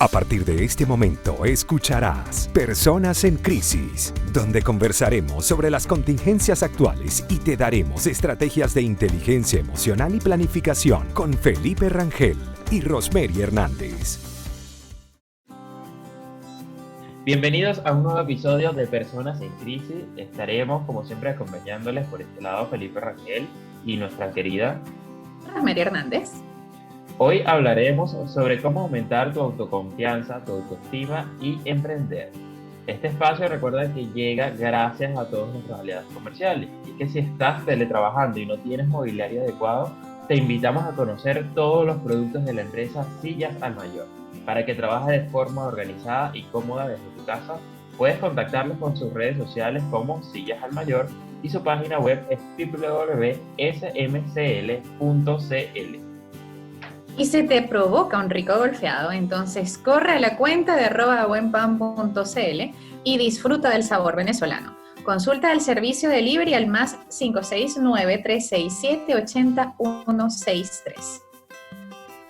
A partir de este momento escucharás Personas en Crisis, donde conversaremos sobre las contingencias actuales y te daremos estrategias de inteligencia emocional y planificación con Felipe Rangel y Rosemary Hernández. Bienvenidos a un nuevo episodio de Personas en Crisis. Estaremos, como siempre, acompañándoles por este lado Felipe Rangel y nuestra querida Rosemary Hernández. Hoy hablaremos sobre cómo aumentar tu autoconfianza, tu autoestima y emprender. Este espacio, recuerda que llega gracias a todos nuestros aliados comerciales. Y que si estás teletrabajando y no tienes mobiliario adecuado, te invitamos a conocer todos los productos de la empresa Sillas al Mayor. Para que trabajes de forma organizada y cómoda desde tu casa, puedes contactarlos con sus redes sociales como Sillas al Mayor y su página web es www.smcl.cl. Y se te provoca un rico golfeado, entonces corre a la cuenta de @buenpan.cl y disfruta del sabor venezolano. Consulta el servicio de delivery al más 569-367-80163.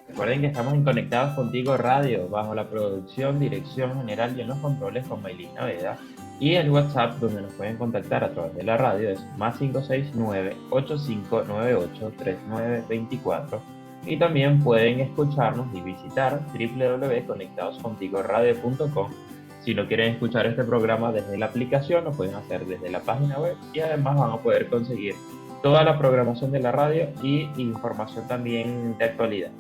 Recuerden que estamos en Conectados Contigo Radio, bajo la producción, dirección general y en los controles con Maylin Naveda. Y el WhatsApp, donde nos pueden contactar a través de la radio, es más 569-8598-3924. Y también pueden escucharnos y visitar www.conectadoscontigoradio.com. Si no quieren escuchar este programa desde la aplicación, lo pueden hacer desde la página web y además van a poder conseguir toda la programación de la radio y información también de actualidad.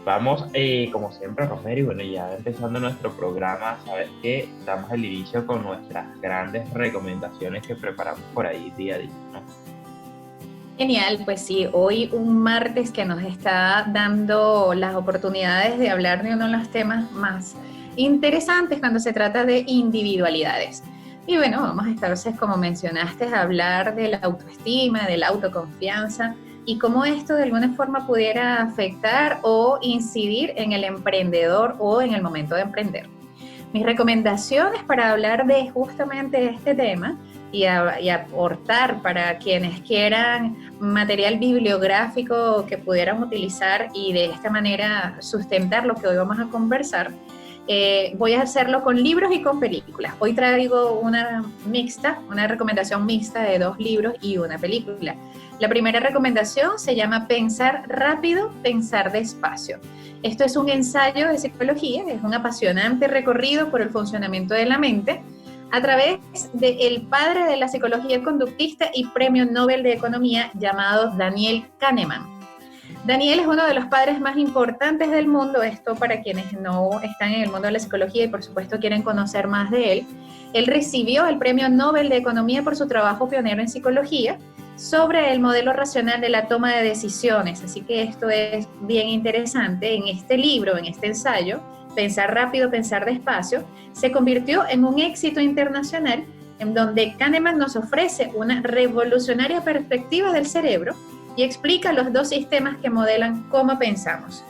Vamos, como siempre, Rosemary, bueno, ya empezando nuestro programa, sabes que damos el inicio con nuestras grandes recomendaciones que preparamos por ahí día a día, ¿no? Genial, pues sí, hoy un martes que nos está dando las oportunidades de hablar de uno de los temas más interesantes cuando se trata de individualidades. Y bueno, vamos a estar, como mencionaste, a hablar de la autoestima, de la autoconfianza y cómo esto de alguna forma pudiera afectar o incidir en el emprendedor o en el momento de emprender. Mis recomendaciones para hablar de justamente este tema y aportar para quienes quieran material bibliográfico que pudieran utilizar y de esta manera sustentar lo que hoy vamos a conversar. Voy a hacerlo con libros y con películas. Hoy traigo una recomendación mixta de 2 libros y una película. La primera recomendación se llama Pensar rápido, pensar despacio. Esto es un ensayo de psicología, es un apasionante recorrido por el funcionamiento de la mente a través del padre de la psicología conductista y premio Nobel de Economía llamado Daniel Kahneman. Daniel es uno de los padres más importantes del mundo, esto para quienes no están en el mundo de la psicología y por supuesto quieren conocer más de él. Él recibió el premio Nobel de Economía por su trabajo pionero en psicología sobre el modelo racional de la toma de decisiones, así que esto es bien interesante. En este libro, en este ensayo, Pensar rápido, pensar despacio, se convirtió en un éxito internacional en donde Kahneman nos ofrece una revolucionaria perspectiva del cerebro y explica los 2 sistemas que modelan cómo pensamos.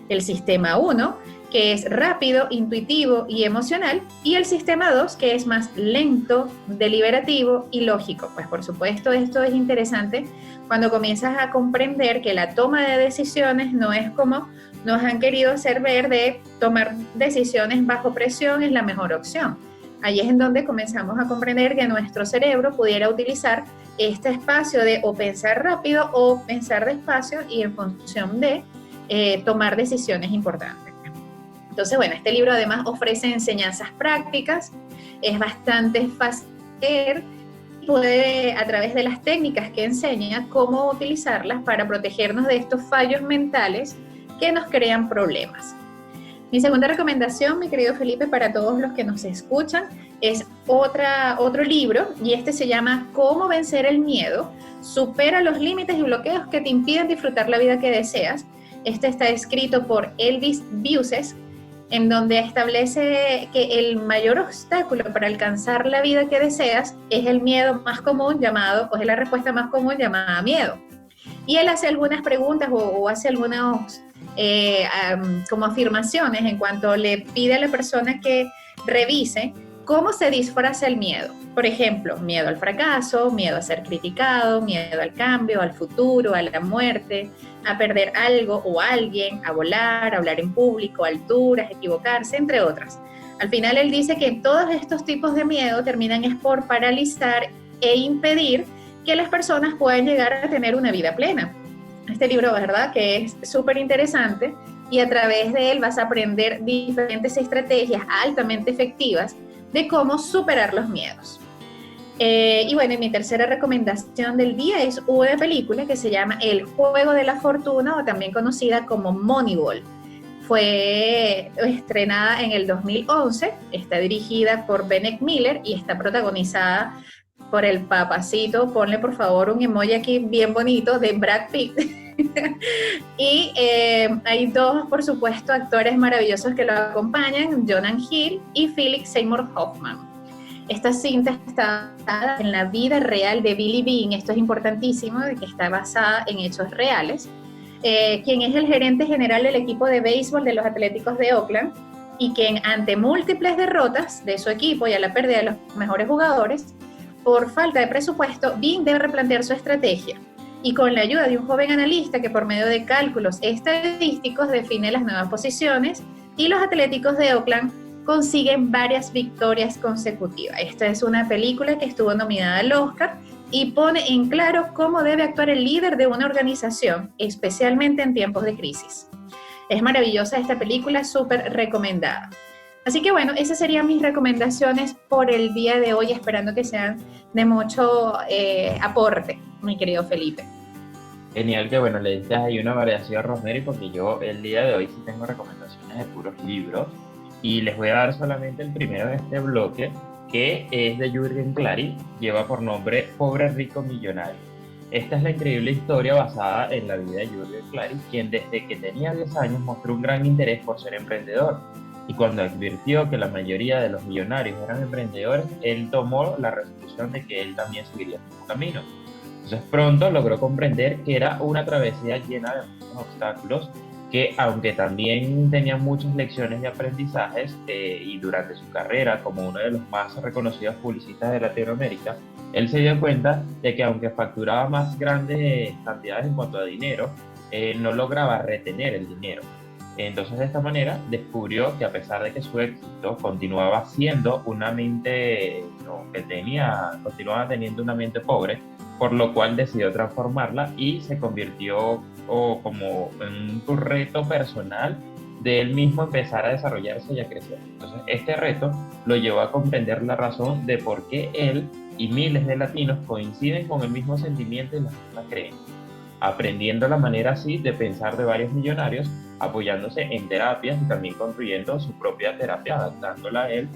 El sistema 1, que es rápido, intuitivo y emocional, y el sistema 2, que es más lento, deliberativo y lógico. Pues por supuesto esto es interesante cuando comienzas a comprender que la toma de decisiones no es como nos han querido hacer ver de tomar decisiones bajo presión es la mejor opción. Ahí es en donde comenzamos a comprender que nuestro cerebro pudiera utilizar este espacio de o pensar rápido o pensar despacio y en función de tomar decisiones importantes. Entonces, bueno, este libro además ofrece enseñanzas prácticas, es bastante fácil de leer, puede a través de las técnicas que enseña cómo utilizarlas para protegernos de estos fallos mentales que nos crean problemas. Mi segunda recomendación, mi querido Felipe, para todos los que nos escuchan, es otro libro, y este se llama Cómo vencer el miedo, supera los límites y bloqueos que te impiden disfrutar la vida que deseas. Este está escrito por Elvis Buses, en donde establece que el mayor obstáculo para alcanzar la vida que deseas es el miedo más común llamado, o es la respuesta más común llamada miedo. Y él hace algunas preguntas o hace algunas como afirmaciones en cuanto le pide a la persona que revise ¿Cómo se disfraza el miedo? Por ejemplo, miedo al fracaso, miedo a ser criticado, miedo al cambio, al futuro, a la muerte, a perder algo o alguien, a volar, a hablar en público, alturas, equivocarse, entre otras. Al final él dice que todos estos tipos de miedo terminan es por paralizar e impedir que las personas puedan llegar a tener una vida plena. Este libro, ¿verdad?, que es súper interesante, y a través de él vas a aprender diferentes estrategias altamente efectivas de cómo superar los miedos. Y bueno, mi tercera recomendación del día es una película que se llama El Juego de la Fortuna, o también conocida como Moneyball. Fue estrenada en el 2011, está dirigida por Bennett Miller y está protagonizada por el papacito, ponle por favor un emoji aquí bien bonito, de Brad Pitt. Y hay dos, por supuesto, actores maravillosos que lo acompañan, Jonah Hill y Philip Seymour Hoffman. Esta cinta está basada en la vida real de Billy Beane, esto es importantísimo, de que está basada en hechos reales, quien es el gerente general del equipo de béisbol de los Atléticos de Oakland, y quien ante múltiples derrotas de su equipo y a la pérdida de los mejores jugadores, por falta de presupuesto, Beane debe replantear su estrategia. Y con la ayuda de un joven analista que por medio de cálculos estadísticos define las nuevas posiciones, y los Atléticos de Oakland consiguen varias victorias consecutivas. Esta es una película que estuvo nominada al Oscar y pone en claro cómo debe actuar el líder de una organización, especialmente en tiempos de crisis. Es maravillosa esta película, súper recomendada. Así que bueno, esas serían mis recomendaciones por el día de hoy, esperando que sean de mucho aporte, mi querido Felipe. Genial, que bueno, le diste ahí una variación, Rosemary, porque yo el día de hoy sí tengo recomendaciones de puros libros, y les voy a dar solamente el primero de este bloque, que es de Jürgen Klary, lleva por nombre Pobre Rico Millonario. Esta es la increíble historia basada en la vida de Jürgen Klary, quien desde que tenía 10 años mostró un gran interés por ser emprendedor, y cuando advirtió que la mayoría de los millonarios eran emprendedores, él tomó la resolución de que él también seguiría su camino. Entonces pronto logró comprender que era una travesía llena de muchos obstáculos, que aunque también tenía muchas lecciones y aprendizajes, y durante su carrera como uno de los más reconocidos publicistas de Latinoamérica, él se dio cuenta de que aunque facturaba más grandes cantidades en cuanto a dinero, no lograba retener el dinero. Entonces de esta manera descubrió que a pesar de que su éxito continuaba siendo una mente, continuaba teniendo una mente pobre, por lo cual decidió transformarla y se convirtió como en un reto personal de él mismo empezar a desarrollarse y a crecer. Entonces este reto lo llevó a comprender la razón de por qué él y miles de latinos coinciden con el mismo sentimiento y las mismas creencias, aprendiendo la manera así de pensar de varios millonarios, apoyándose en terapias y también construyendo su propia terapia, adaptándola a él.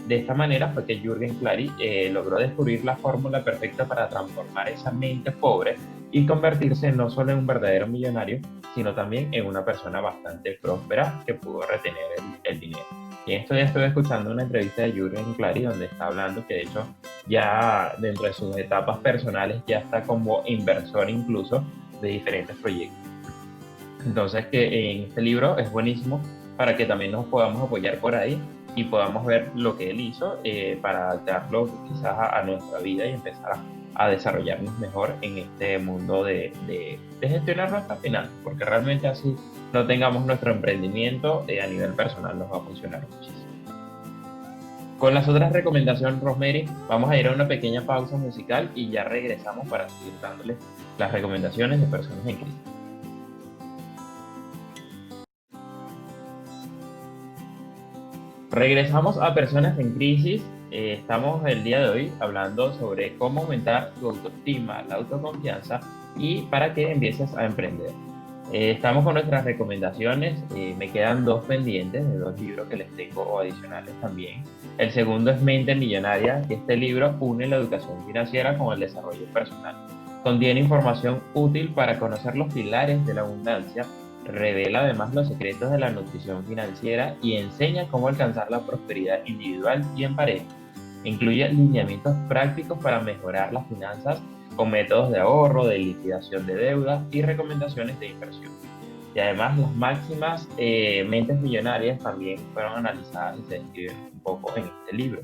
De esta manera fue que Jürgen Klary logró descubrir la fórmula perfecta para transformar esa mente pobre y convertirse no solo en un verdadero millonario, sino también en una persona bastante próspera que pudo retener el dinero. Y en estos días estuve escuchando una entrevista de Jürgen Klary donde está hablando que de hecho ya dentro de sus etapas personales ya está como inversor incluso de diferentes proyectos. Entonces que en este libro es buenísimo para que también nos podamos apoyar por ahí y podamos ver lo que él hizo para adaptarlo quizás a nuestra vida y empezar a desarrollarnos mejor en este mundo de gestionar nuestras finanzas, porque realmente así no tengamos nuestro emprendimiento a nivel personal nos va a funcionar muchísimo. Con las otras recomendaciones, Rosemary, vamos a ir a una pequeña pausa musical y ya regresamos para seguir dándoles las recomendaciones de personas en crisis. Regresamos a Personas en Crisis. Estamos el día de hoy hablando sobre cómo aumentar tu autoestima, la autoconfianza y para que empieces a emprender. Estamos con nuestras recomendaciones. Me quedan dos pendientes de dos libros que les tengo adicionales también. El segundo es Mente Millonaria, que este libro une la educación financiera con el desarrollo personal. Contiene información útil para conocer los pilares de la abundancia, revela además los secretos de la nutrición financiera y enseña cómo alcanzar la prosperidad individual y en pareja. Incluye lineamientos prácticos para mejorar las finanzas con métodos de ahorro, de liquidación de deuda y recomendaciones de inversión. Y además las máximas mentes millonarias también fueron analizadas y se describen un poco en este libro.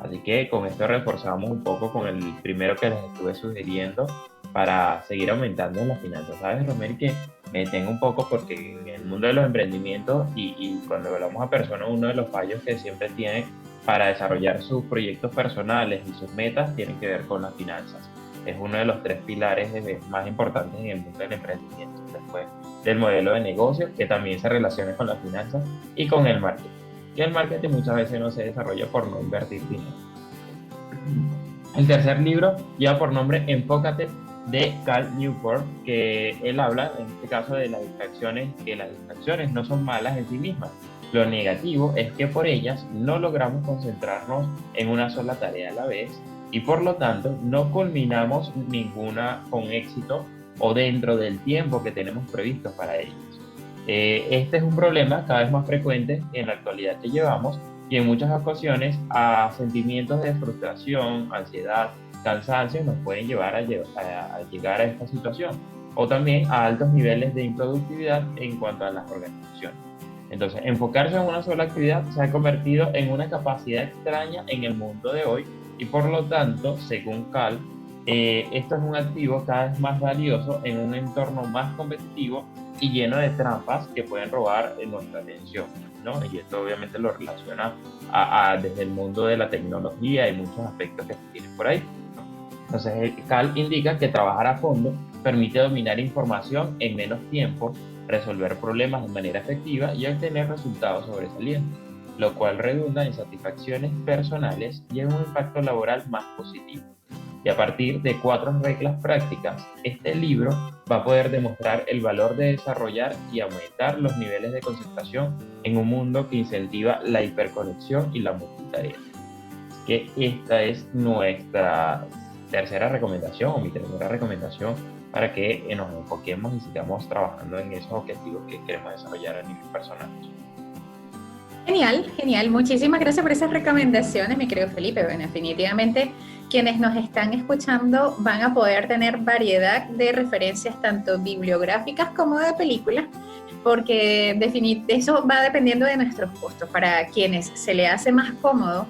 Así que con esto reforzamos un poco con el primero que les estuve sugiriendo para seguir aumentando en las finanzas. ¿Sabes, Romero? Que me detengo un poco porque en el mundo de los emprendimientos y cuando hablamos a personas, uno de los fallos que siempre tienen para desarrollar sus proyectos personales y sus metas tienen que ver con las finanzas. Es uno de los 3 pilares más importantes en el mundo del emprendimiento, después del modelo de negocio, que también se relaciona con las finanzas, y con el marketing. Y el marketing muchas veces no se desarrolla por no invertir dinero. El tercer libro lleva por nombre Enfócate, de Cal Newport, que él habla en este caso de las distracciones, que las distracciones no son malas en sí mismas. Lo negativo es que por ellas no logramos concentrarnos en una sola tarea a la vez y por lo tanto no culminamos ninguna con éxito o dentro del tiempo que tenemos previsto para ellas. Este es un problema cada vez más frecuente en la actualidad que llevamos y en muchas ocasiones a sentimientos de frustración, ansiedad, cansancio nos pueden llevar a llegar a esta situación, o también a altos niveles de improductividad en cuanto a las organizaciones. Entonces, enfocarse en una sola actividad se ha convertido en una capacidad extraña en el mundo de hoy y por lo tanto, según Cal, esto es un activo cada vez más valioso en un entorno más competitivo y lleno de trampas que pueden robar nuestra atención, ¿no? Y esto obviamente lo relaciona desde el mundo de la tecnología y muchos aspectos que se tienen por ahí. Entonces, Cal indica que trabajar a fondo permite dominar información en menos tiempo, resolver problemas de manera efectiva y obtener resultados sobresalientes, lo cual redunda en satisfacciones personales y en un impacto laboral más positivo. Y a partir de 4 reglas prácticas, este libro va a poder demostrar el valor de desarrollar y aumentar los niveles de concentración en un mundo que incentiva la hiperconexión y la multitarea. Que esta es nuestra tercera recomendación o mi tercera recomendación para que nos enfoquemos y sigamos trabajando en esos objetivos que queremos desarrollar a nivel personal. Genial, genial. Muchísimas gracias por esas recomendaciones, mi querido Felipe. Bueno, definitivamente quienes nos están escuchando van a poder tener variedad de referencias tanto bibliográficas como de películas, porque eso va dependiendo de nuestros gustos. Para quienes se le hace más cómodo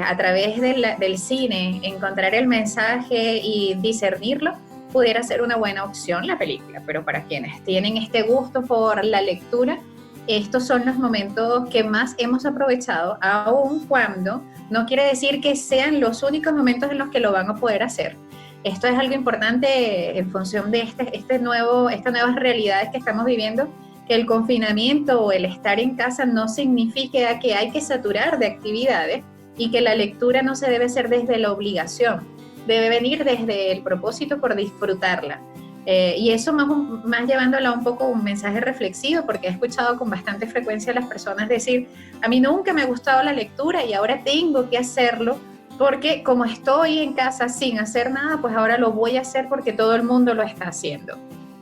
a través del cine encontrar el mensaje y discernirlo, pudiera ser una buena opción la película, pero para quienes tienen este gusto por la lectura, estos son los momentos que más hemos aprovechado, aun cuando no quiere decir que sean los únicos momentos en los que lo van a poder hacer. Esto es algo importante en función de estas nuevas realidades que estamos viviendo, que el confinamiento o el estar en casa no significa que hay que saturar de actividades y que la lectura no se debe hacer desde la obligación, debe venir desde el propósito por disfrutarla. Y eso más llevándola un poco un mensaje reflexivo, porque he escuchado con bastante frecuencia a las personas decir, a mí nunca me ha gustado la lectura y ahora tengo que hacerlo, porque como estoy en casa sin hacer nada, pues ahora lo voy a hacer porque todo el mundo lo está haciendo.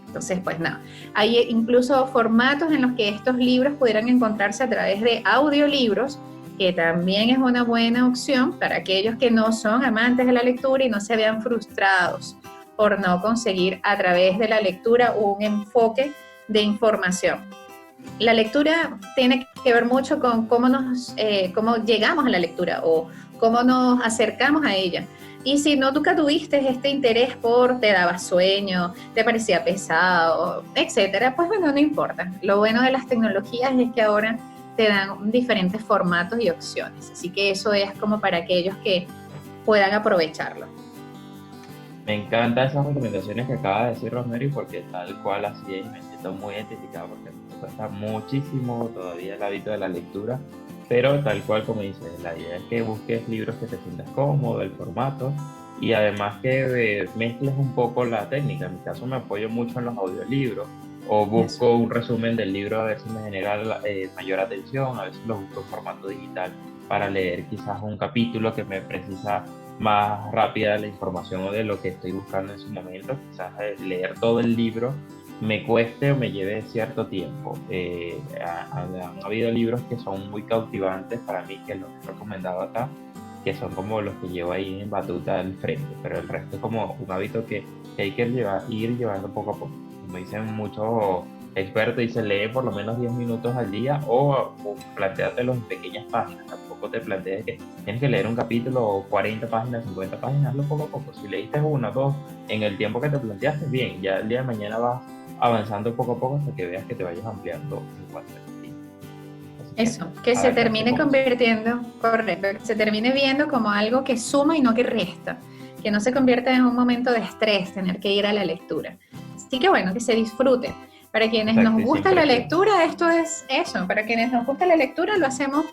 Entonces, pues nada, hay incluso formatos en los que estos libros pudieran encontrarse a través de audiolibros, que también es una buena opción para aquellos que no son amantes de la lectura y no se vean frustrados por no conseguir a través de la lectura un enfoque de información. La lectura tiene que ver mucho con cómo llegamos a la lectura o cómo nos acercamos a ella. Y si no, nunca tuviste este interés te daba sueño, te parecía pesado, etcétera, pues bueno, no importa. Lo bueno de las tecnologías es que ahora te dan diferentes formatos y opciones. Así que eso es como para aquellos que puedan aprovecharlo. Me encantan esas recomendaciones que acaba de decir Rosemary, porque tal cual así es, me siento muy identificado porque me cuesta muchísimo todavía el hábito de la lectura, pero tal cual como dices, la idea es que busques libros que te sientas cómodo, el formato, y además que mezcles un poco la técnica. En mi caso me apoyo mucho en los audiolibros, o busco un resumen del libro a ver si me genera mayor atención, a veces lo busco en formato digital para leer quizás un capítulo que me precisa más rápida la información o de lo que estoy buscando en su momento. Quizás leer todo el libro me cueste o me lleve cierto tiempo. Han habido libros que son muy cautivantes para mí, que los he recomendado acá, que son como los que llevo ahí en batuta al frente, pero el resto es como un hábito que hay que ir llevando poco a poco. Como dicen muchos expertos, dicen lee por lo menos 10 minutos al día o plantéatelo en pequeñas páginas. Tampoco tampoco te plantees que tienes que leer un capítulo o 40 páginas, 50 páginas, hazlo poco a poco. Si leíste uno o dos en el tiempo que te planteaste, bien, ya el día de mañana vas avanzando poco a poco hasta que veas que te vayas ampliando en cuanto a ti. Eso, que se termine convirtiendo, correcto, que se termine viendo como algo que suma y no que resta, que no se convierta en un momento de estrés tener que ir a la lectura. Así que bueno, que se disfrute. Para quienes nos gusta la lectura, esto es eso. Para quienes nos gusta la lectura, lo hacemos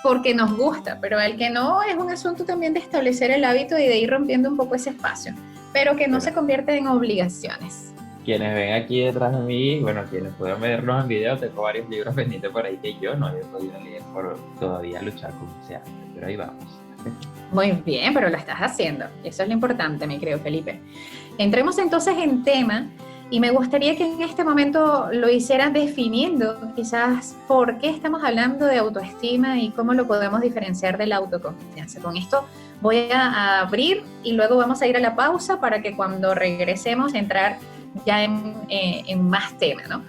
porque nos gusta, pero al que no, es un asunto también de establecer el hábito y de ir rompiendo un poco ese espacio, pero que no se convierta en obligaciones. Quienes ven aquí detrás de mí, bueno, quienes puedan vernos en video, tengo varios libros pendientes por ahí que yo no he podido leer por todavía luchar con ese arte, pero ahí vamos. Muy bien, pero lo estás haciendo. Eso es lo importante, mi querido Felipe. Entremos entonces en tema. Y me gustaría que en este momento lo hicieran definiendo quizás por qué estamos hablando de autoestima y cómo lo podemos diferenciar de la autoconfianza. Con esto voy a abrir y luego vamos a ir a la pausa para que cuando regresemos entrar ya en más tema, ¿no?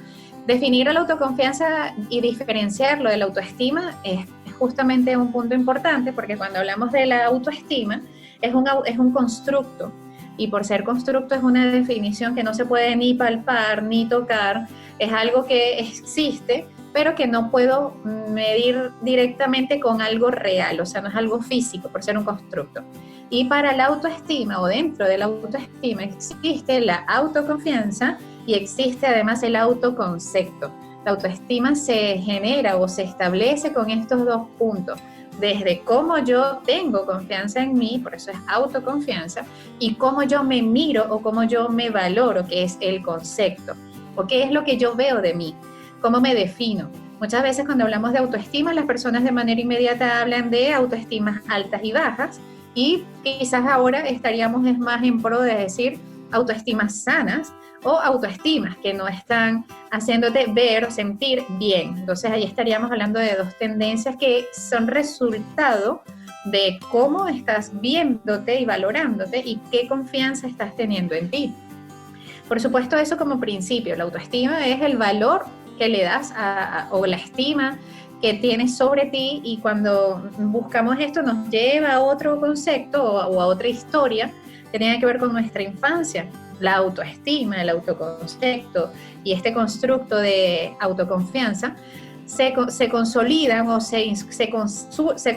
Definir la autoconfianza y diferenciarlo de la autoestima es justamente un punto importante, porque cuando hablamos de la autoestima es un constructo. Y por ser constructo es una definición que no se puede ni palpar ni tocar, es algo que existe, pero que no puedo medir directamente con algo real, o sea, no es algo físico por ser un constructo. Y para la autoestima o dentro de la autoestima existe la autoconfianza y existe además el autoconcepto. La autoestima se genera o se establece con estos dos puntos. Desde cómo yo tengo confianza en mí, por eso es autoconfianza, y cómo yo me miro o cómo yo me valoro, que es el concepto, o qué es lo que yo veo de mí, cómo me defino. Muchas veces cuando hablamos de autoestima, las personas de manera inmediata hablan de autoestimas altas y bajas, y quizás ahora estaríamos más en pro de decir autoestimas sanas, o autoestimas que no están haciéndote ver o sentir bien. Entonces ahí estaríamos hablando de dos tendencias que son resultado de cómo estás viéndote y valorándote y qué confianza estás teniendo en ti. Por supuesto, eso como principio. La autoestima es el valor que le das o la estima que tienes sobre ti, y cuando buscamos esto nos lleva a otro concepto o a otra historia que tiene que ver con nuestra infancia. La autoestima, el autoconcepto y este constructo de autoconfianza se consolidan o se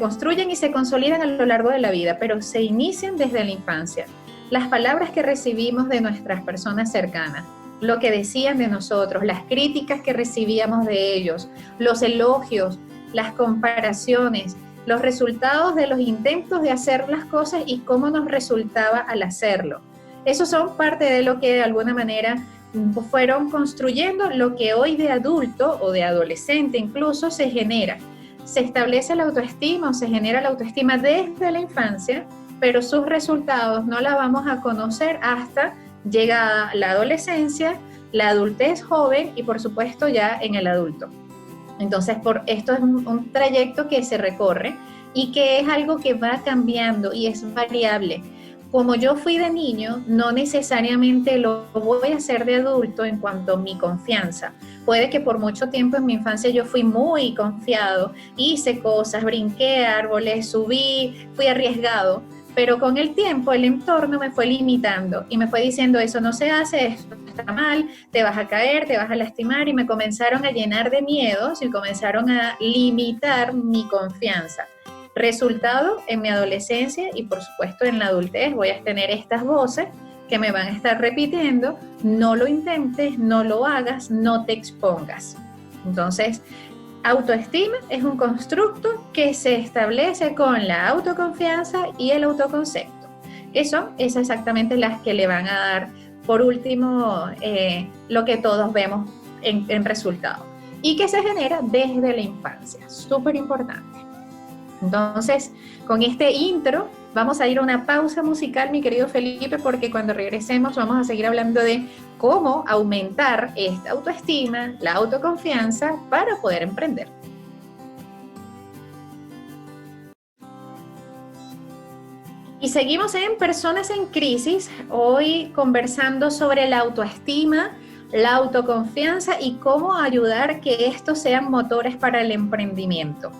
construyen y se consolidan a lo largo de la vida, pero se inician desde la infancia. Las palabras que recibimos de nuestras personas cercanas, lo que decían de nosotros, las críticas que recibíamos de ellos, los elogios, las comparaciones, los resultados de los intentos de hacer las cosas y cómo nos resultaba al hacerlo. Esos son parte de lo que de alguna manera fueron construyendo lo que hoy de adulto o de adolescente incluso se genera. Se establece la autoestima o se genera la autoestima desde la infancia, pero sus resultados no la vamos a conocer hasta llegada la adolescencia, la adultez joven y por supuesto ya en el adulto. Entonces esto es un trayecto que se recorre y que es algo que va cambiando y es variable. Como yo fui de niño, no necesariamente lo voy a hacer de adulto en cuanto a mi confianza. Puede que por mucho tiempo en mi infancia yo fui muy confiado, hice cosas, brinqué árboles, subí, fui arriesgado, pero con el tiempo el entorno me fue limitando y me fue diciendo eso no se hace, esto está mal, te vas a caer, te vas a lastimar, y me comenzaron a llenar de miedos y comenzaron a limitar mi confianza. Resultado, en mi adolescencia y por supuesto en la adultez voy a tener estas voces que me van a estar repitiendo: no lo intentes, no lo hagas, no te expongas. Entonces, autoestima es un constructo que se establece con la autoconfianza y el autoconcepto. Eso es exactamente las que le van a dar, por último, lo que todos vemos en resultado. Y que se genera desde la infancia, súper importante. Entonces, con este intro, vamos a ir a una pausa musical, mi querido Felipe, porque cuando regresemos vamos a seguir hablando de cómo aumentar esta autoestima, la autoconfianza, para poder emprender. Y seguimos en Personas en Crisis, hoy conversando sobre la autoestima, la autoconfianza y cómo ayudar que estos sean motores para el emprendimiento.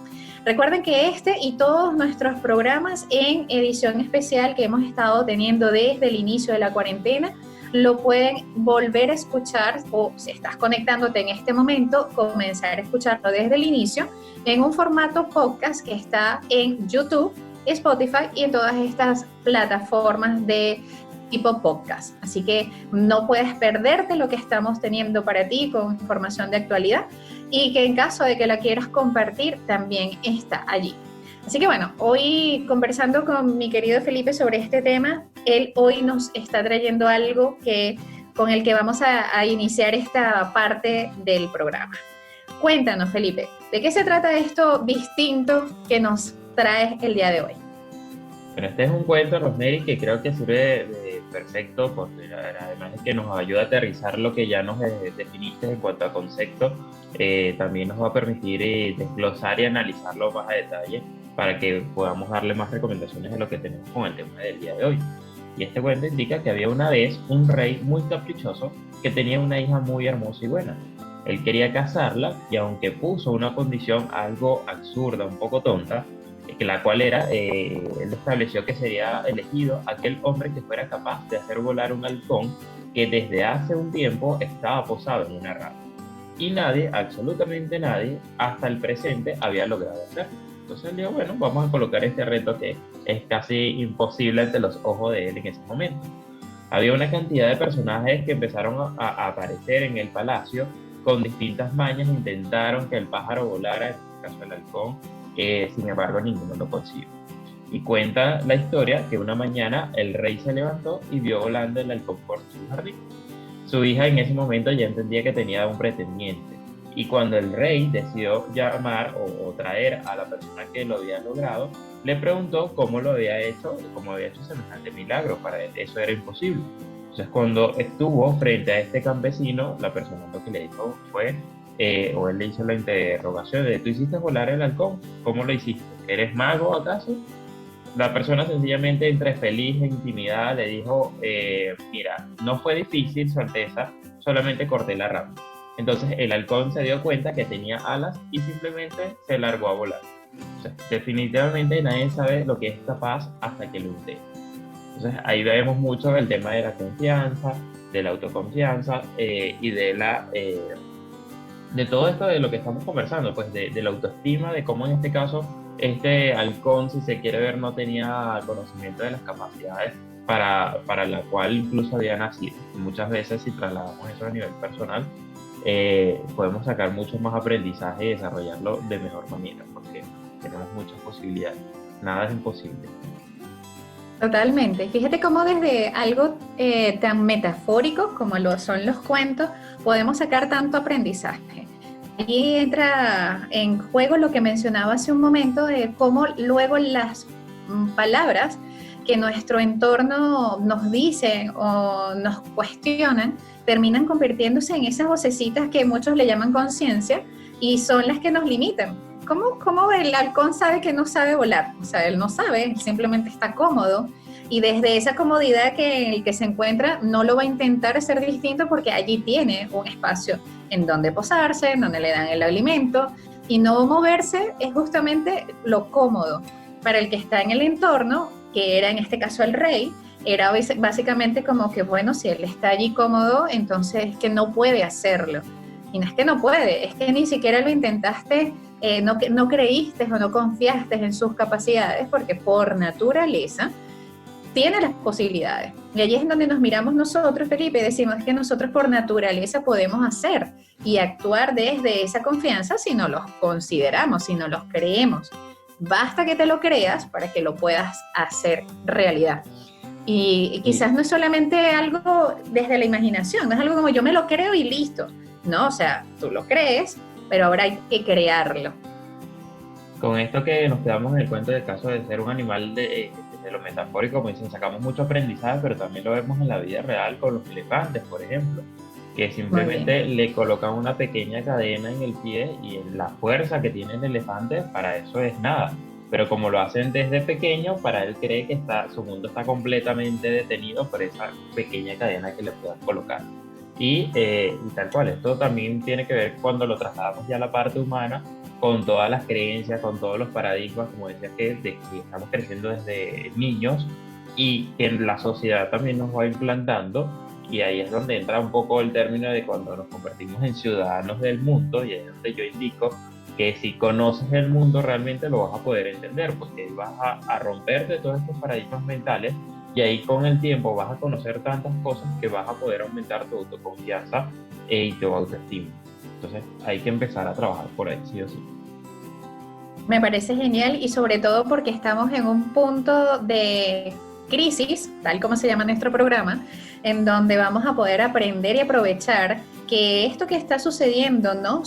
Recuerden que este y todos nuestros programas en edición especial que hemos estado teniendo desde el inicio de la cuarentena, lo pueden volver a escuchar, o si estás conectándote en este momento, comenzar a escucharlo desde el inicio en un formato podcast que está en YouTube, Spotify y en todas estas plataformas de tipo podcast. Así que no puedes perderte lo que estamos teniendo para ti con información de actualidad, y que en caso de que la quieras compartir también está allí. Así que bueno, hoy conversando con mi querido Felipe sobre este tema, él hoy nos está trayendo algo con el que vamos a iniciar esta parte del programa. Cuéntanos, Felipe, ¿de qué se trata esto distinto que nos traes el día de hoy? Bueno, este es un cuento, Rosemary, que creo que sirve de perfecto, porque además de que nos ayuda a aterrizar lo que ya nos definiste en cuanto a concepto, también nos va a permitir desglosar y analizarlo más a detalle para que podamos darle más recomendaciones de lo que tenemos con el tema del día de hoy. Y este cuento indica que había una vez un rey muy caprichoso que tenía una hija muy hermosa y buena. Él quería casarla, y aunque puso una condición algo absurda, un poco tonta, que la cual era, él estableció que sería elegido aquel hombre que fuera capaz de hacer volar un halcón que desde hace un tiempo estaba posado en una rama. Y nadie, absolutamente nadie, hasta el presente había logrado hacerlo. Entonces él dijo, bueno, vamos a colocar este reto que es casi imposible ante los ojos de él en ese momento. Había una cantidad de personajes que empezaron a aparecer en el palacio con distintas mañas, intentaron que el pájaro volara, en este caso el halcón, sin embargo ninguno lo consiguió. Y cuenta la historia que una mañana el rey se levantó y vio volando el halcón por su jardín. Su hija en ese momento ya entendía que tenía un pretendiente, y cuando el rey decidió llamar o traer a la persona que lo había logrado, le preguntó cómo había hecho semejante milagro. Para él eso era imposible. Entonces cuando estuvo frente a este campesino, la persona lo que le dijo fue, o él le hizo la interrogación de, ¿tú hiciste volar el halcón? ¿Cómo lo hiciste? ¿Eres mago acaso? La persona sencillamente, entre feliz e intimidada, le dijo, mira, no fue difícil, Su Alteza, solamente corté la rama. Entonces el halcón se dio cuenta que tenía alas y simplemente se largó a volar. O sea, definitivamente nadie sabe lo que es capaz hasta que lo intenta. Entonces ahí vemos mucho el tema de la confianza, de la autoconfianza y de todo esto de lo que estamos conversando, pues de la autoestima, de cómo en este caso este halcón, si se quiere ver, no tenía conocimiento de las capacidades para la cual incluso había nacido. Y muchas veces, si trasladamos eso a nivel personal, podemos sacar mucho más aprendizaje y desarrollarlo de mejor manera, porque tenemos muchas posibilidades, nada es imposible. Totalmente. Fíjate cómo desde algo tan metafórico como lo son los cuentos, podemos sacar tanto aprendizaje. Aquí entra en juego lo que mencionaba hace un momento de cómo luego las palabras que nuestro entorno nos dicen o nos cuestionan terminan convirtiéndose en esas vocecitas que muchos le llaman conciencia y son las que nos limitan. ¿Cómo el halcón sabe que no sabe volar? O sea, él no sabe, él simplemente está cómodo, y desde esa comodidad en el que se encuentra no lo va a intentar hacer distinto porque allí tiene un espacio en donde posarse, en donde le dan el alimento, y no moverse es justamente lo cómodo. Para el que está en el entorno, que era en este caso el rey, era básicamente como que, bueno, si él está allí cómodo, entonces es que no puede hacerlo. Y no es que no puede, es que ni siquiera lo intentaste, no creíste o no confiaste en sus capacidades, porque por naturaleza tiene las posibilidades. Y allí es donde nos miramos nosotros, Felipe, y decimos que nosotros por naturaleza podemos hacer y actuar desde esa confianza si no los consideramos, si no los creemos. Basta que te lo creas para que lo puedas hacer realidad. Y quizás no es solamente algo desde la imaginación, no es algo como yo me lo creo y listo. No, o sea, tú lo crees, pero ahora hay que crearlo. Con esto que nos quedamos en el cuento del caso de ser un animal de lo metafórico, como dicen, sacamos mucho aprendizaje, pero también lo vemos en la vida real con los elefantes, por ejemplo, que simplemente le colocan una pequeña cadena en el pie y la fuerza que tiene el elefante para eso es nada. Pero como lo hacen desde pequeño, para él cree que su mundo está completamente detenido por esa pequeña cadena que le puedan colocar. Y tal cual, esto también tiene que ver cuando lo trasladamos ya a la parte humana, con todas las creencias, con todos los paradigmas, como decía, de que estamos creciendo desde niños y que la sociedad también nos va implantando. Y ahí es donde entra un poco el término de cuando nos convertimos en ciudadanos del mundo, y ahí es donde yo indico que si conoces el mundo realmente lo vas a poder entender, porque vas a romperte todos estos paradigmas mentales, y ahí con el tiempo vas a conocer tantas cosas que vas a poder aumentar tu autoconfianza y tu autoestima. Entonces hay que empezar a trabajar por ahí, sí o sí. Me parece genial, y sobre todo porque estamos en un punto de crisis, tal como se llama nuestro programa, en donde vamos a poder aprender y aprovechar que esto que está sucediendo, ¿no?,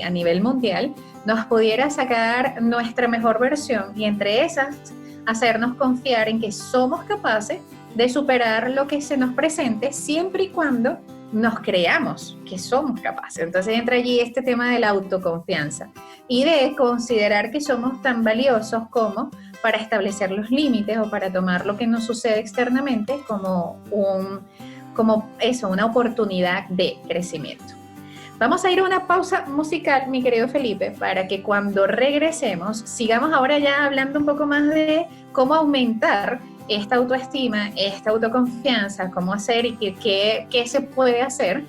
a nivel mundial, nos pudiera sacar nuestra mejor versión, y entre esas hacernos confiar en que somos capaces de superar lo que se nos presente, siempre y cuando nos creamos que somos capaces. Entonces entra allí este tema de la autoconfianza y de considerar que somos tan valiosos como para establecer los límites o para tomar lo que nos sucede externamente como una oportunidad de crecimiento. Vamos a ir a una pausa musical, mi querido Felipe, para que cuando regresemos sigamos ahora ya hablando un poco más de cómo aumentar esta autoestima, esta autoconfianza, cómo hacer y qué se puede hacer.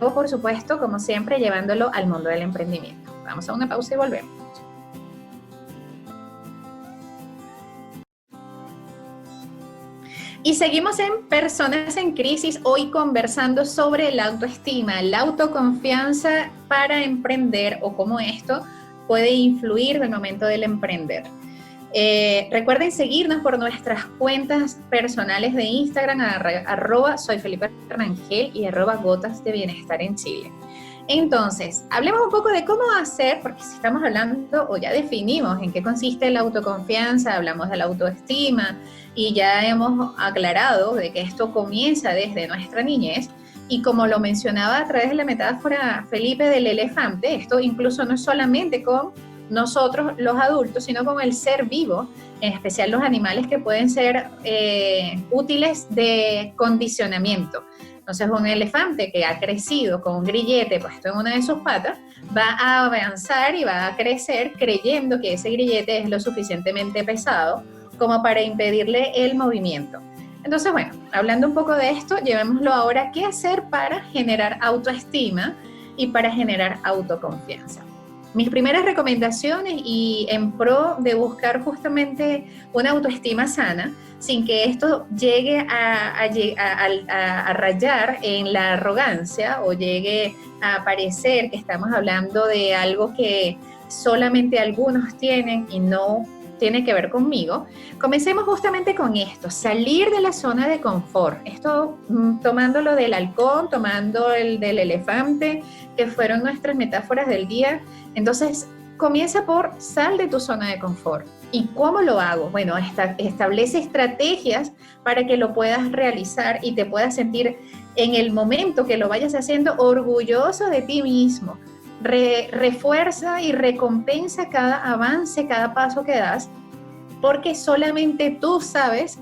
O, por supuesto, como siempre, llevándolo al mundo del emprendimiento. Vamos a una pausa y volvemos. Y seguimos en Personas en Crisis, hoy conversando sobre la autoestima, la autoconfianza para emprender, o cómo esto puede influir en el momento del emprender. Recuerden seguirnos por nuestras cuentas personales de Instagram, @soyfeliperangel y @gotas de bienestar en Chile. Entonces, hablemos un poco de cómo hacer, porque si estamos hablando o ya definimos en qué consiste la autoconfianza, hablamos de la autoestima y ya hemos aclarado de que esto comienza desde nuestra niñez, y como lo mencionaba a través de la metáfora Felipe del elefante, esto incluso no es solamente con nosotros los adultos, sino con el ser vivo, en especial los animales que pueden ser útiles de condicionamiento. Entonces, un elefante que ha crecido con un grillete puesto en una de sus patas va a avanzar y va a crecer creyendo que ese grillete es lo suficientemente pesado como para impedirle el movimiento. Entonces, bueno, hablando un poco de esto, llevémoslo ahora a qué hacer para generar autoestima y para generar autoconfianza. Mis primeras recomendaciones, y en pro de buscar justamente una autoestima sana, sin que esto llegue a rayar en la arrogancia o llegue a parecer que estamos hablando de algo que solamente algunos tienen y no tiene que ver conmigo, comencemos justamente con esto, salir de la zona de confort. Esto tomándolo del halcón, tomando el del elefante, que fueron nuestras metáforas del día. Entonces, comienza por sal de tu zona de confort. ¿Y cómo lo hago? Bueno, establece estrategias para que lo puedas realizar y te puedas sentir en el momento que lo vayas haciendo orgulloso de ti mismo. Refuerza y recompensa cada avance, cada paso que das, porque solamente tú sabes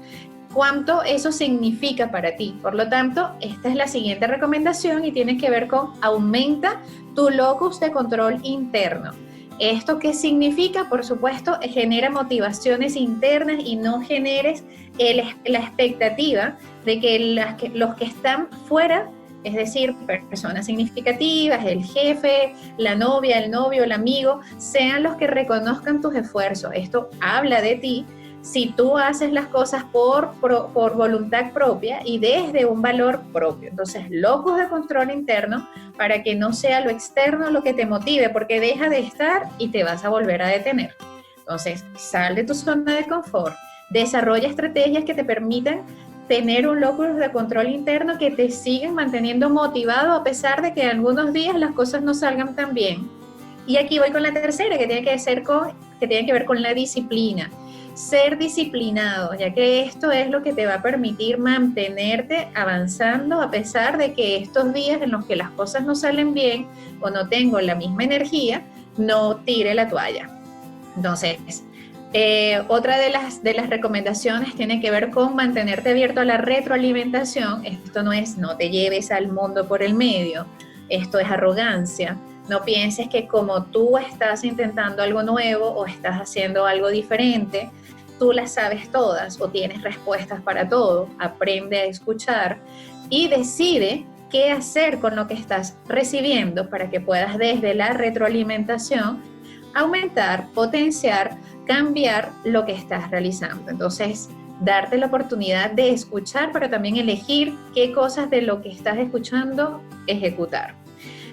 cuánto eso significa para ti. Por lo tanto, esta es la siguiente recomendación y tiene que ver con aumenta tu locus de control interno. ¿Esto qué significa? Por supuesto, genera motivaciones internas y no generes la expectativa de que los que están fuera, es decir, personas significativas, el jefe, la novia, el novio, el amigo, sean los que reconozcan tus esfuerzos. Esto habla de ti si tú haces las cosas por voluntad propia y desde un valor propio. Entonces, locus de control interno para que no sea lo externo lo que te motive, porque deja de estar y te vas a volver a detener. Entonces, sal de tu zona de confort, desarrolla estrategias que te permitan tener un locus de control interno que te siguen manteniendo motivado a pesar de que algunos días las cosas no salgan tan bien. Y aquí voy con la tercera, que tiene que ver con la disciplina. Ser disciplinado, ya que esto es lo que te va a permitir mantenerte avanzando a pesar de que estos días en los que las cosas no salen bien o no tengo la misma energía, no tire la toalla. Entonces, otra de las recomendaciones tiene que ver con mantenerte abierto a la retroalimentación. Esto no es no te lleves al mundo por el medio, esto es arrogancia. No pienses que como tú estás intentando algo nuevo o estás haciendo algo diferente, tú las sabes todas o tienes respuestas para todo. Aprende a escuchar y decide qué hacer con lo que estás recibiendo para que puedas desde la retroalimentación aumentar, potenciar, cambiar lo que estás realizando. Entonces, darte la oportunidad de escuchar, pero también elegir qué cosas de lo que estás escuchando ejecutar.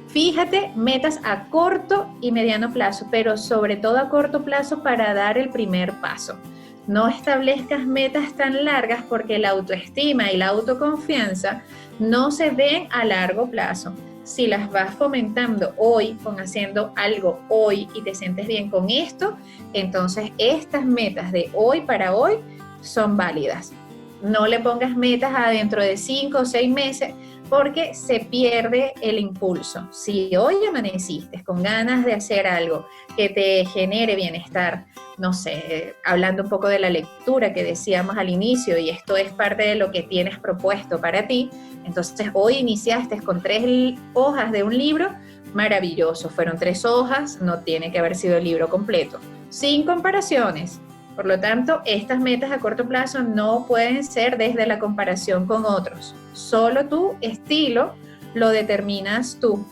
Fíjate metas a corto y mediano plazo, pero sobre todo a corto plazo para dar el primer paso. No establezcas metas tan largas porque la autoestima y la autoconfianza no se ven a largo plazo. Si las vas fomentando hoy, con haciendo algo hoy y te sientes bien con esto, entonces estas metas de hoy para hoy son válidas. No le pongas metas a dentro de 5 o 6 meses porque se pierde el impulso. Si hoy amaneciste con ganas de hacer algo que te genere bienestar, no sé, hablando un poco de la lectura que decíamos al inicio, y esto es parte de lo que tienes propuesto para ti, entonces hoy iniciaste con 3 hojas de un libro, maravilloso, fueron 3 hojas, no tiene que haber sido el libro completo, sin comparaciones. Por lo tanto, estas metas a corto plazo no pueden ser desde la comparación con otros. Solo tu estilo lo determinas tú.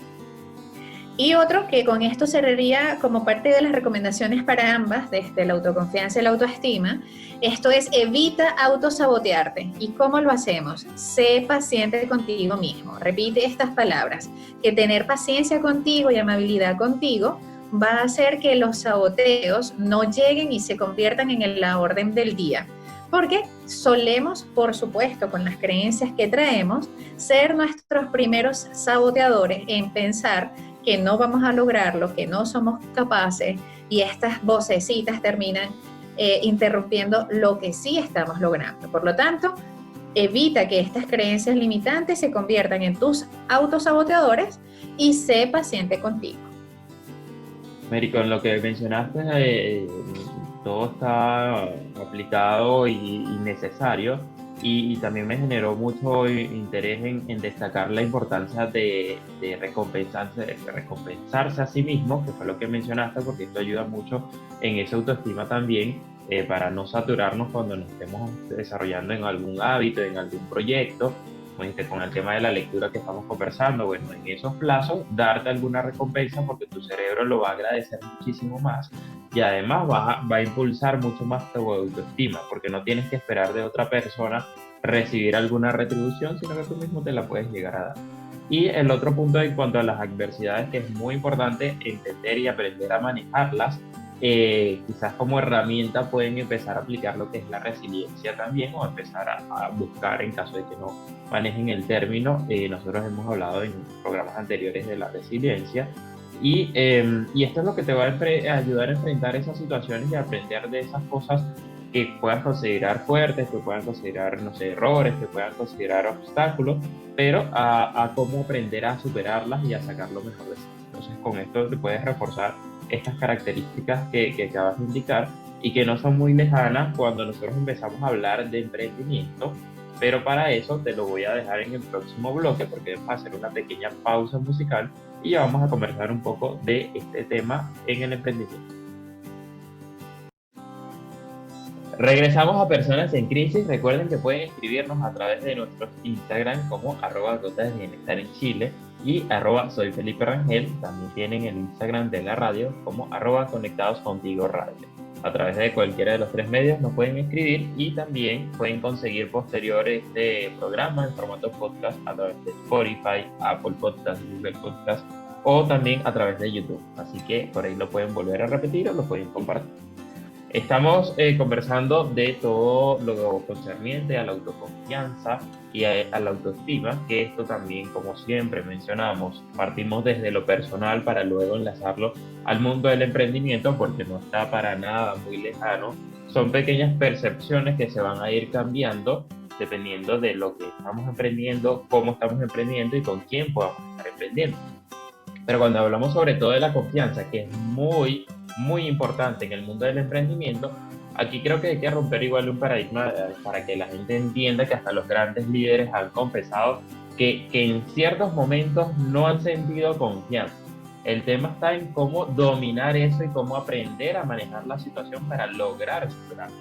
Y otro que con esto cerraría como parte de las recomendaciones para ambas, desde la autoconfianza y la autoestima, esto es evita autosabotearte. ¿Y cómo lo hacemos? Sé paciente contigo mismo. Repite estas palabras, que tener paciencia contigo y amabilidad contigo va a hacer que los saboteos no lleguen y se conviertan en la orden del día. Porque solemos, por supuesto, con las creencias que traemos, ser nuestros primeros saboteadores en pensar que no vamos a lograrlo, que no somos capaces, y estas vocecitas terminan interrumpiendo lo que sí estamos logrando. Por lo tanto, evita que estas creencias limitantes se conviertan en tus autosaboteadores y sé paciente contigo. Mary, con lo que mencionaste, todo está aplicado y necesario, y también me generó mucho interés en destacar la importancia de recompensarse a sí mismo, que fue lo que mencionaste, porque esto ayuda mucho en esa autoestima también, para no saturarnos cuando nos estemos desarrollando en algún hábito, en algún proyecto. Con el tema de la lectura que estamos conversando, bueno, en esos plazos, darte alguna recompensa porque tu cerebro lo va a agradecer muchísimo más, y además va a impulsar mucho más tu autoestima, porque no tienes que esperar de otra persona recibir alguna retribución, sino que tú mismo te la puedes llegar a dar. Y el otro punto en cuanto a las adversidades, que es muy importante entender y aprender a manejarlas. Quizás como herramienta pueden empezar a aplicar lo que es la resiliencia también, o empezar a buscar, en caso de que no manejen el término. Nosotros hemos hablado en programas anteriores de la resiliencia, y esto es lo que te va a ayudar a enfrentar esas situaciones y a aprender de esas cosas que puedas considerar fuertes, que puedan considerar, no sé, errores, que puedan considerar obstáculos, pero a cómo aprender a superarlas y a sacar lo mejor de sí. Entonces, con esto te puedes reforzar estas características que acabas de indicar, y que no son muy lejanas cuando nosotros empezamos a hablar de emprendimiento, pero para eso te lo voy a dejar en el próximo bloque, porque vamos a hacer una pequeña pausa musical y ya vamos a conversar un poco de este tema en el emprendimiento. Regresamos a Personas en Crisis. Recuerden que pueden escribirnos a través de nuestros Instagram como @gotas de bienestar en Chile y @soy Felipe Rangel. También tienen el Instagram de la radio como @conectados contigo radio. A través de cualquiera de los 3 medios nos pueden escribir, y también pueden conseguir posteriores de programas en formato podcast a través de Spotify, Apple Podcast, Google Podcast, o también a través de YouTube. Así que por ahí lo pueden volver a repetir o lo pueden compartir. Estamos conversando de todo lo concerniente a la autoconfianza y a la autoestima, que esto también, como siempre mencionamos, partimos desde lo personal para luego enlazarlo al mundo del emprendimiento, porque no está para nada muy lejano. Son pequeñas percepciones que se van a ir cambiando dependiendo de lo que estamos emprendiendo, cómo estamos emprendiendo y con quién podamos estar emprendiendo. Pero cuando hablamos sobre todo de la confianza, que es muy importante en el mundo del emprendimiento, aquí creo que hay que romper igual un paradigma para que la gente entienda que hasta los grandes líderes han confesado que en ciertos momentos no han sentido confianza. El tema está en cómo dominar eso y cómo aprender a manejar la situación para lograr superarlo.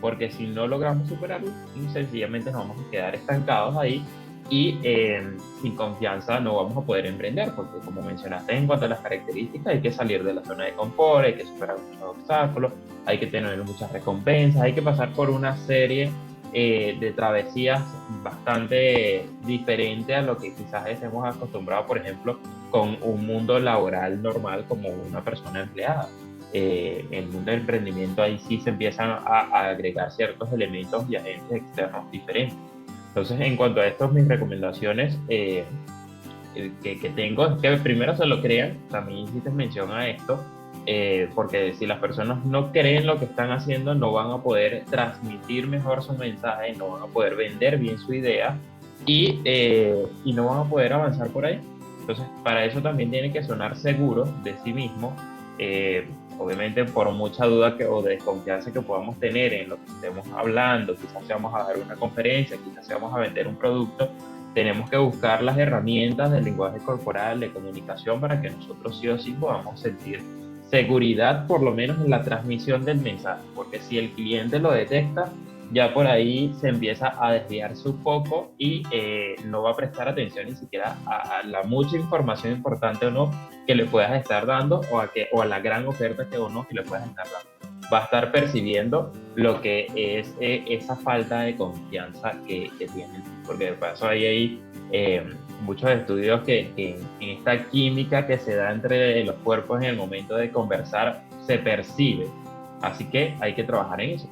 Porque si no logramos superarlo, sencillamente nos vamos a quedar estancados ahí y sin confianza no vamos a poder emprender, porque como mencionaste en cuanto a las características, hay que salir de la zona de confort, hay que superar muchos obstáculos, hay que tener muchas recompensas, hay que pasar por una serie de travesías bastante diferente a lo que quizás estemos acostumbrados, por ejemplo, con un mundo laboral normal como una persona empleada. En el mundo del emprendimiento ahí sí se empiezan a agregar ciertos elementos y agentes externos diferentes. Entonces, en cuanto a esto, mis recomendaciones que tengo es que primero se lo crean. También hiciste mención a esto, porque si las personas no creen lo que están haciendo, no van a poder transmitir mejor su mensaje, no van a poder vender bien su idea y no van a poder avanzar por ahí. Entonces, para eso también tienen que sonar seguros de sí mismos. Obviamente, por mucha duda o desconfianza que podamos tener en lo que estemos hablando, quizás vamos a dar una conferencia, quizás vamos a vender un producto, tenemos que buscar las herramientas del lenguaje corporal, de comunicación, para que nosotros sí o sí podamos sentir seguridad, por lo menos en la transmisión del mensaje, porque si el cliente lo detecta, ya por ahí se empieza a desviarse un poco y no va a prestar atención ni siquiera a la mucha información importante o no que le puedas estar dando o a la gran oferta que o no que le puedas estar dando. Va a estar percibiendo lo que es esa falta de confianza que tienen, porque de paso hay muchos estudios que en esta química que se da entre los cuerpos en el momento de conversar se percibe, así que hay que trabajar en eso.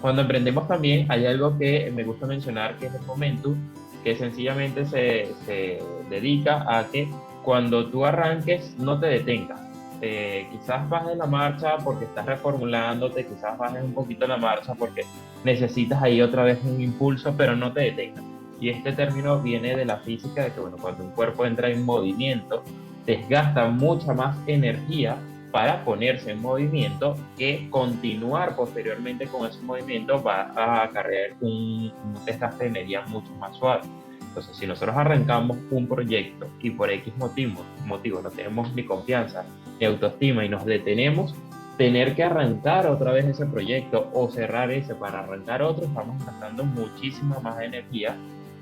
Cuando emprendemos también hay algo que me gusta mencionar, que es el momentum, que sencillamente se dedica a que cuando tú arranques no te detengas. Quizás bajes la marcha porque estás reformulándote, quizás bajes un poquito la marcha porque necesitas ahí otra vez un impulso, pero no te detengas. Y este término viene de la física, de que cuando un cuerpo entra en movimiento, desgasta mucha más energía para ponerse en movimiento, que continuar posteriormente con ese movimiento va a acarrear un desgaste de energía mucho más suave. Entonces, si nosotros arrancamos un proyecto y por X motivo no tenemos ni confianza ni autoestima y nos detenemos, tener que arrancar otra vez ese proyecto o cerrar ese para arrancar otro, estamos gastando muchísima más energía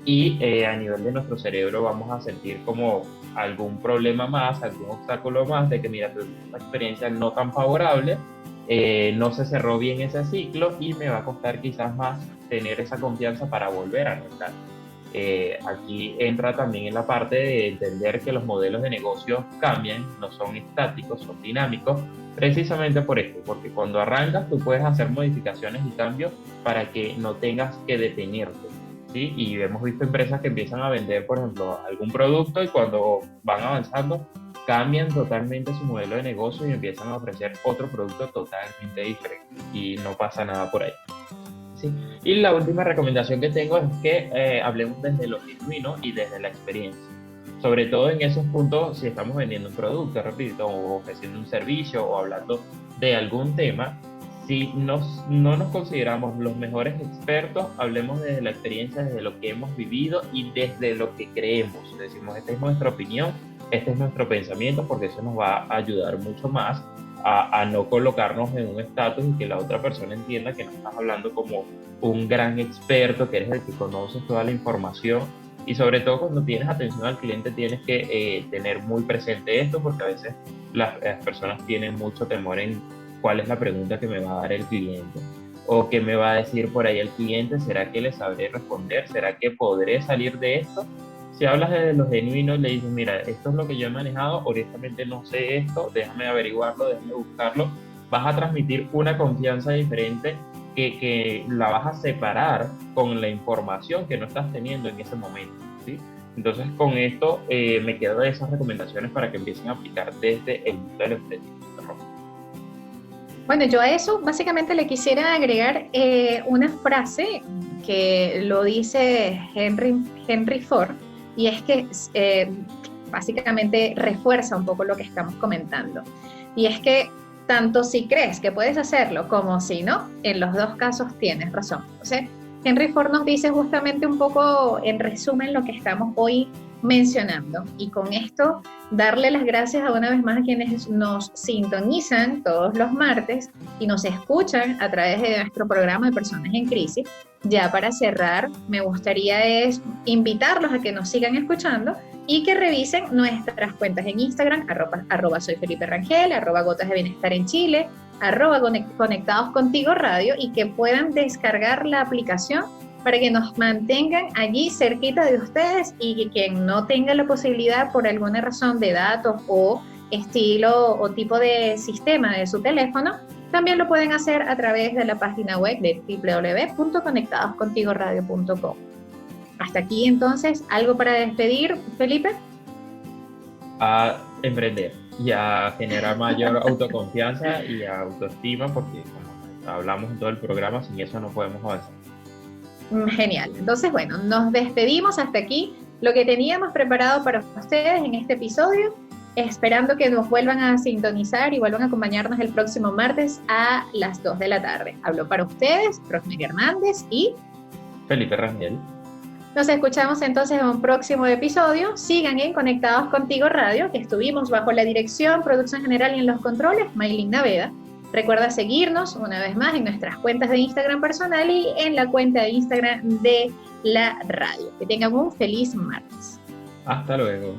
y a nivel de nuestro cerebro vamos a sentir como algún problema más, algún obstáculo más, de que mira, tuve una experiencia no tan favorable, no se cerró bien ese ciclo y me va a costar quizás más tener esa confianza para volver a arrancar. Aquí entra también en la parte de entender que los modelos de negocio cambian, no son estáticos, son dinámicos, precisamente por esto, porque cuando arrancas tú puedes hacer modificaciones y cambios para que no tengas que detenerte. ¿Sí? Y hemos visto empresas que empiezan a vender, por ejemplo, algún producto y cuando van avanzando cambian totalmente su modelo de negocio y empiezan a ofrecer otro producto totalmente diferente y no pasa nada por ahí. ¿Sí? Y la última recomendación que tengo es que hablemos desde lo genuino y desde la experiencia. Sobre todo en esos puntos, si estamos vendiendo un producto, repito, o ofreciendo un servicio o hablando de algún tema, si no nos consideramos los mejores expertos, hablemos desde la experiencia, desde lo que hemos vivido y desde lo que creemos. Decimos, esta es nuestra opinión, este es nuestro pensamiento, porque eso nos va a ayudar mucho más a no colocarnos en un estatus y que la otra persona entienda que no estás hablando como un gran experto, que eres el que conoces toda la información. Y sobre todo cuando tienes atención al cliente tienes que tener muy presente esto, porque a veces las personas tienen mucho temor en cuál es la pregunta que me va a dar el cliente o que me va a decir por ahí el cliente. ¿Será que le sabré responder? ¿Será que podré salir de esto? Si hablas de lo genuino y le dices, mira, esto es lo que yo he manejado, honestamente no sé esto, déjame averiguarlo, déjame buscarlo, vas a transmitir una confianza diferente que la vas a separar con la información que no estás teniendo en ese momento, ¿sí? Entonces, con esto me quedo de esas recomendaciones para que empiecen a aplicar desde el mundo del emprendimiento. Bueno, yo a eso básicamente le quisiera agregar una frase que lo dice Henry Ford, y es que básicamente refuerza un poco lo que estamos comentando. Y es que tanto si crees que puedes hacerlo como si no, en los dos casos tienes razón. Entonces, Henry Ford nos dice justamente un poco, en resumen, lo que estamos hoy mencionando. Y con esto, darle las gracias a una vez más a quienes nos sintonizan todos los martes y nos escuchan a través de nuestro programa de Personas en Crisis. Ya para cerrar, me gustaría invitarlos a que nos sigan escuchando y que revisen nuestras cuentas en Instagram, arroba soy Felipe Rangel, arroba Gotas de Bienestar en Chile, arroba Conectados Contigo Radio, y que puedan descargar la aplicación para que nos mantengan allí cerquita de ustedes, y que quien no tenga la posibilidad por alguna razón de datos o estilo o tipo de sistema de su teléfono, también lo pueden hacer a través de la página web de www.conectadoscontigoradio.com. Hasta aquí entonces, ¿algo para despedir, Felipe? A emprender y a generar mayor autoconfianza y autoestima, porque como hablamos en todo el programa, sin eso no podemos avanzar. Genial. Entonces, bueno, nos despedimos hasta aquí. Lo que teníamos preparado para ustedes en este episodio, esperando que nos vuelvan a sintonizar y vuelvan a acompañarnos el próximo martes a las 2 de la tarde. Habló para ustedes Rosemary Hernández y Felipe Rangel. Nos escuchamos entonces en un próximo episodio. Sigan en Conectados Contigo Radio, que estuvimos bajo la dirección, producción general y en los controles, Maylin Naveda. Recuerda seguirnos una vez más en nuestras cuentas de Instagram personal y en la cuenta de Instagram de la radio. Que tengan un feliz martes. Hasta luego.